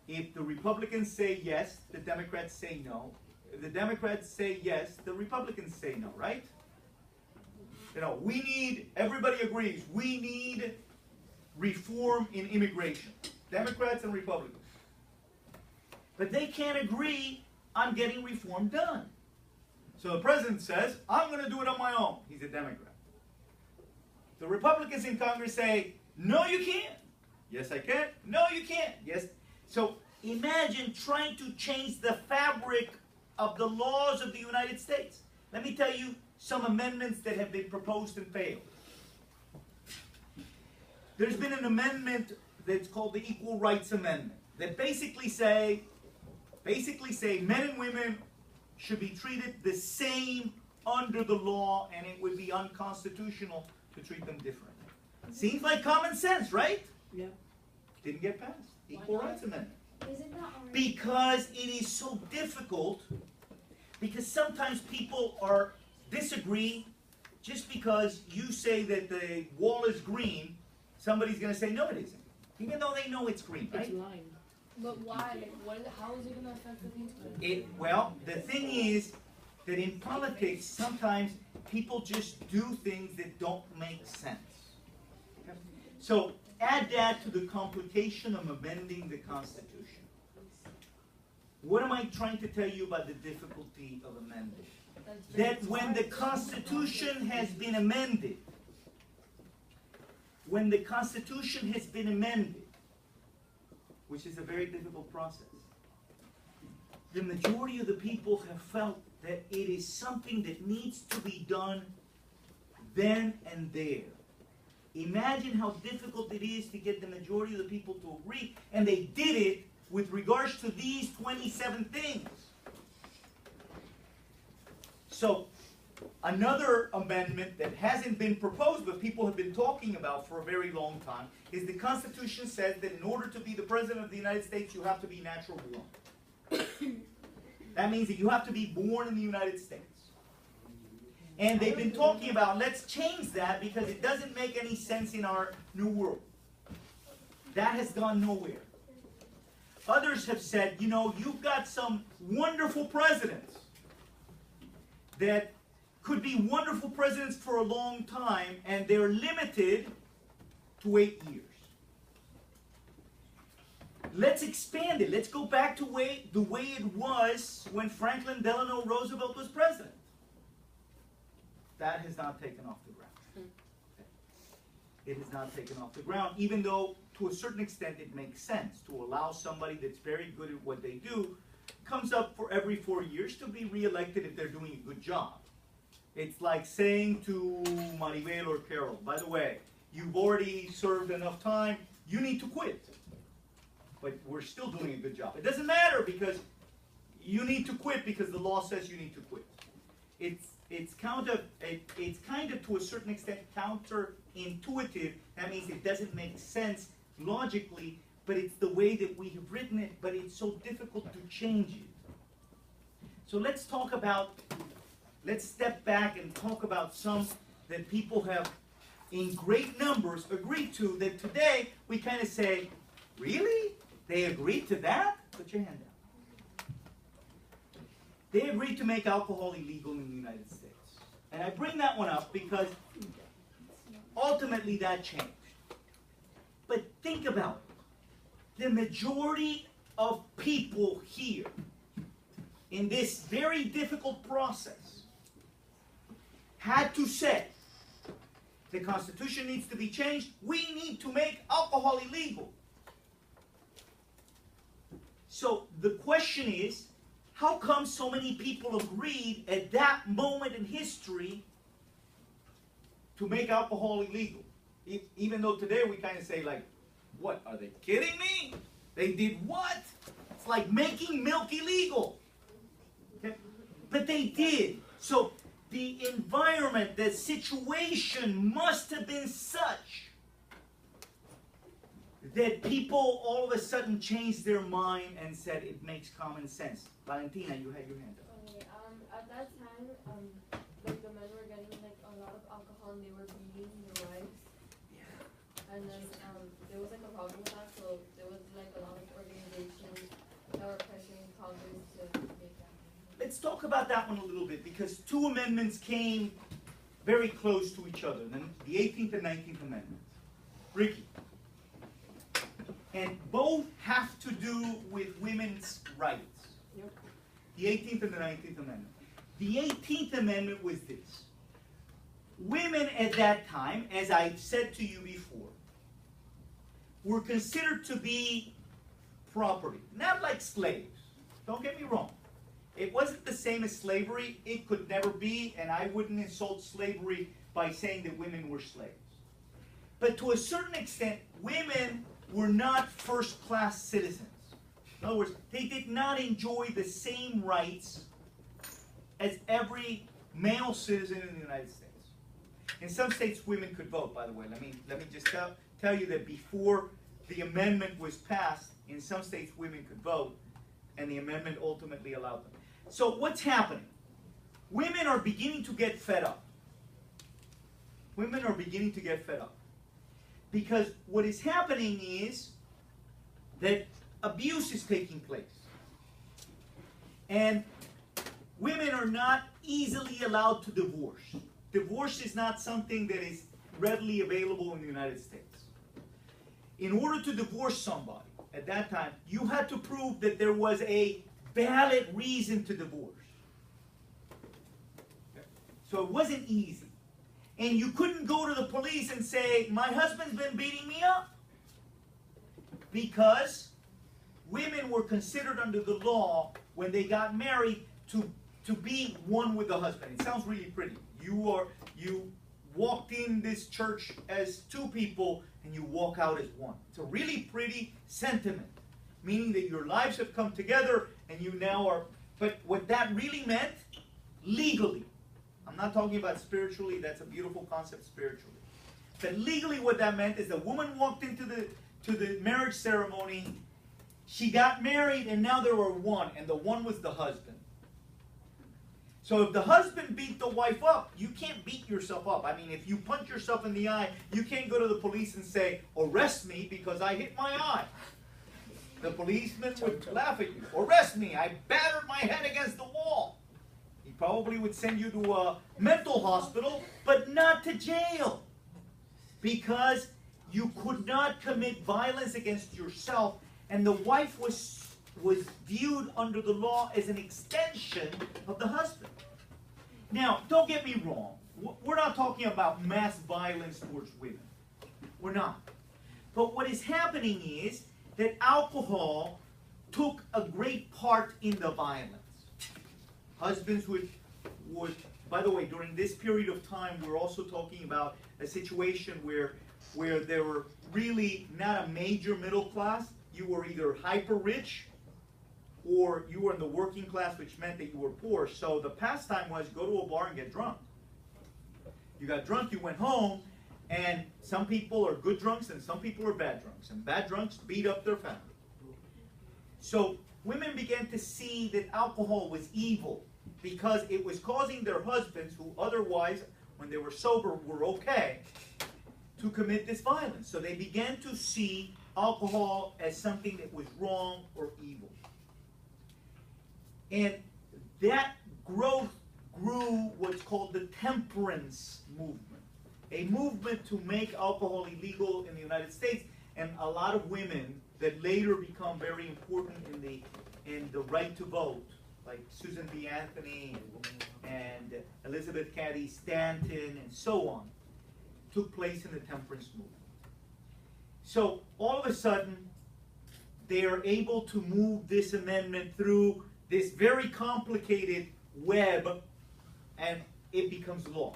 If the Republicans say yes, the Democrats say no. If the Democrats say yes, the Republicans say no, right? You know, we need, everybody agrees, we need reform in immigration. Democrats and Republicans. But they can't agree on getting reform done. So the president says, I'm going to do it on my own. He's a Democrat. The Republicans in Congress say, no, you can't. Yes, I can. No, you can't. Yes. So imagine trying to change the fabric of the laws of the United States. Let me tell you some amendments that have been proposed and failed. There's been an amendment that's called the Equal Rights Amendment that basically say men and women should be treated the same under the law, and it would be unconstitutional to treat them differently. Seems like common sense, right? Yeah. Didn't get passed. Equal Rights Amendment. Is it not already? Because it is so difficult, because sometimes people disagree just because you say that the wall is green, somebody's going to say no it isn't. Even though they know it's green, right? It's lined. But why? How is it going to affect the people? Well, the thing is that in politics, sometimes people just do things that don't make sense. So add that to the complication of amending the Constitution. What am I trying to tell you about the difficulty of amending? That when the Constitution has been amended, which is a very difficult process, the majority of the people have felt that it is something that needs to be done then and there. Imagine how difficult it is to get the majority of the people to agree, and they did it with regards to these 27 things. So, another amendment that hasn't been proposed but people have been talking about for a very long time is the Constitution says that in order to be the President of the United States, you have to be natural born. That means that you have to be born in the United States. And they've been talking about, let's change that because it doesn't make any sense in our new world. That has gone nowhere. Others have said, you know, you've got some wonderful presidents that could be wonderful presidents for a long time, and they're limited to 8 years. Let's expand it. Let's go back to the way it was when Franklin Delano Roosevelt was president. That has not taken off the ground. It has not taken off the ground, even though to a certain extent it makes sense to allow somebody that's very good at what they do, comes up for every 4 years to be reelected if they're doing a good job. It's like saying to Maribel or Carol, by the way, you've already served enough time, you need to quit. But we're still doing a good job. It doesn't matter because you need to quit because the law says you need to quit. It's kind of to a certain extent counterintuitive. That means it doesn't make sense logically, but it's the way that we have written it, but it's so difficult to change it. So let's step back and talk about some that people have in great numbers agreed to, that today we kind of say, really? They agreed to that? Put your hand down. They agreed to make alcohol illegal in the United States. And I bring that one up because ultimately that changed. But think about it. The majority of people here in this very difficult process had to say, the Constitution needs to be changed. We need to make alcohol illegal. So the question is, how come so many people agreed at that moment in history to make alcohol illegal? Even though today we kind of say like, what, are they kidding me? They did what? It's like making milk illegal. Okay? But they did. So the environment, the situation must have been such that people all of a sudden changed their mind and said it makes common sense. Valentina, you had your hand up. Okay, at that time, like the men were getting like a lot of alcohol and they were beating their wives. Yeah. And then there was like a problem with that, so there was like a lot of organizations let's talk about that one a little bit, because two amendments came very close to each other, the 18th and 19th Amendments. Ricky. And both have to do with women's rights. Yep. The 18th and the 19th Amendment. The 18th Amendment was this. Women at that time, as I said to you before, were considered to be property, not like slaves. Don't get me wrong. It wasn't the same as slavery. It could never be, and I wouldn't insult slavery by saying that women were slaves. But to a certain extent, women were not first-class citizens. In other words, they did not enjoy the same rights as every male citizen in the United States. In some states, women could vote, by the way. Let me just tell you that before the amendment was passed, in some states, women could vote, and the amendment ultimately allowed them. So what's happening? Women are beginning to get fed up. Women are beginning to get fed up. Because what is happening is that abuse is taking place. And women are not easily allowed to divorce. Divorce is not something that is readily available in the United States. In order to divorce somebody at that time, you had to prove that there was a valid reason to divorce. So it wasn't easy. And you couldn't go to the police and say, my husband's been beating me up. Because women were considered under the law, when they got married, to be one with the husband. It sounds really pretty. You walked in this church as two people, and you walk out as one. It's a really pretty sentiment, meaning that your lives have come together, and you now are... But what that really meant, legally, I'm not talking about spiritually, that's a beautiful concept spiritually. But legally what that meant is the woman walked into the marriage ceremony, she got married, and now there were one, and the one was the husband. So if the husband beat the wife up, you can't beat yourself up. I mean, if you punch yourself in the eye, you can't go to the police and say, arrest me because I hit my eye. The policeman would laugh at you. Arrest me, I battered my head against the wall. He probably would send you to a mental hospital, but not to jail. Because you could not commit violence against yourself, and the wife was viewed under the law as an extension of the husband. Now, don't get me wrong. We're not talking about mass violence towards women. We're not. But what is happening is that alcohol took a great part in the violence. Husbands would, by the way, during this period of time, we're also talking about a situation where there were really not a major middle class. You were either hyper rich or you were in the working class, which meant that you were poor. So the pastime was go to a bar and get drunk. You got drunk, you went home, and some people are good drunks and some people are bad drunks. And bad drunks beat up their family. So women began to see that alcohol was evil because it was causing their husbands, who otherwise, when they were sober, were okay, to commit this violence. So they began to see alcohol as something that was wrong or evil. And that growth grew what's called the temperance movement, a movement to make alcohol illegal in the United States. And a lot of women that later become very important in the right to vote, like Susan B. Anthony and Elizabeth Cady Stanton and so on, took place in the temperance movement. So all of a sudden, they are able to move this amendment through this very complicated web, and it becomes law.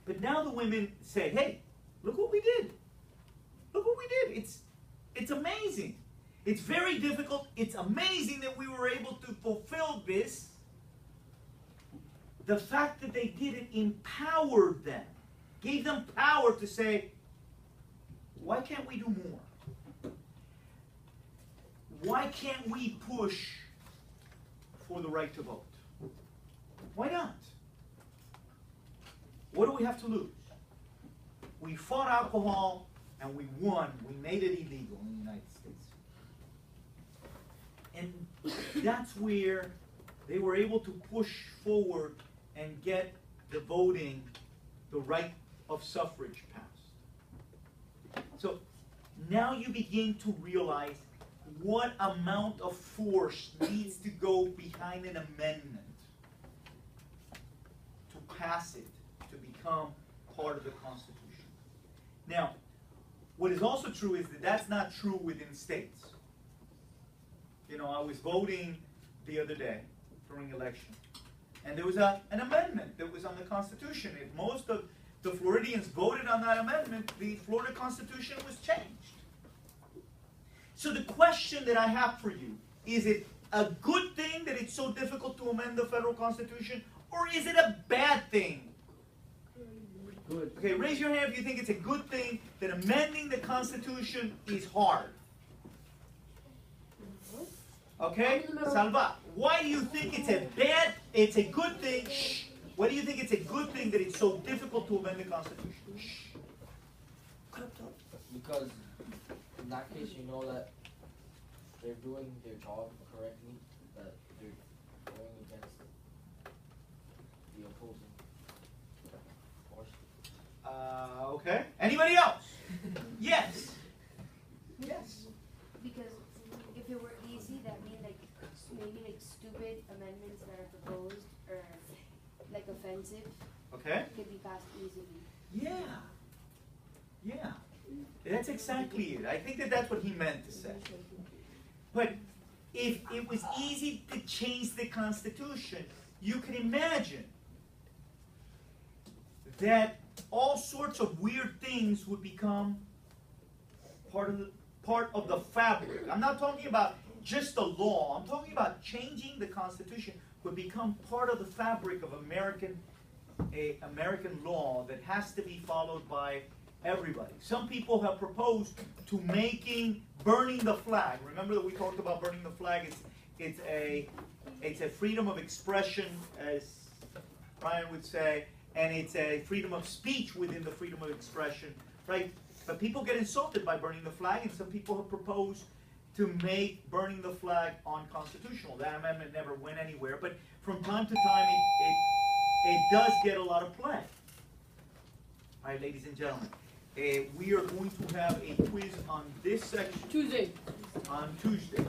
But now the women say, hey, look what we did. Look what we did. It's amazing. It's very difficult. It's amazing that we were able to fulfill this. The fact that they did it empowered them, gave them power to say, why can't we do more? Why can't we push for the right to vote? Why not? What do we have to lose? We fought alcohol and we won. We made it illegal in the United States. And that's where they were able to push forward and get the voting, the right of suffrage passed. So now you begin to realize what amount of force needs to go behind an amendment to pass it, to become part of the Constitution. Now, what is also true is that that's not true within states. You know, I was voting the other day during election, and there was an amendment that was on the Constitution. If most of the Floridians voted on that amendment, the Florida Constitution was changed. So the question that I have for you, is it a good thing that it's so difficult to amend the federal Constitution, or is it a bad thing? Good. Okay, raise your hand if you think it's a good thing that amending the Constitution is hard. Okay? Salva, why do you think it's a good thing, shh, why do you think it's a good thing that it's so difficult to amend the Constitution? Shh. Because in that case, you know that they're doing their job correctly, that they're going against the opposing force. Okay. Anybody else? Yes. Yes. Because if it were easy, that means like maybe like stupid amendments that are proposed or like offensive Okay. could be passed easily. Yeah. Yeah. That's exactly it. I think that that's what he meant to say. But if it was easy to change the Constitution, you can imagine that all sorts of weird things would become part of the fabric. I'm not talking about just the law. I'm talking about changing the Constitution would become part of the fabric of American law that has to be followed by everybody. Some people have proposed to burning the flag. Remember that we talked about burning the flag. It's a freedom of expression, as Brian would say, and it's a freedom of speech within the freedom of expression, right? But people get insulted by burning the flag, and some people have proposed to make burning the flag unconstitutional. That amendment never went anywhere, but from time to time it does get a lot of play. All right, ladies and gentlemen, we are going to have a quiz on this section Tuesday. on Tuesday.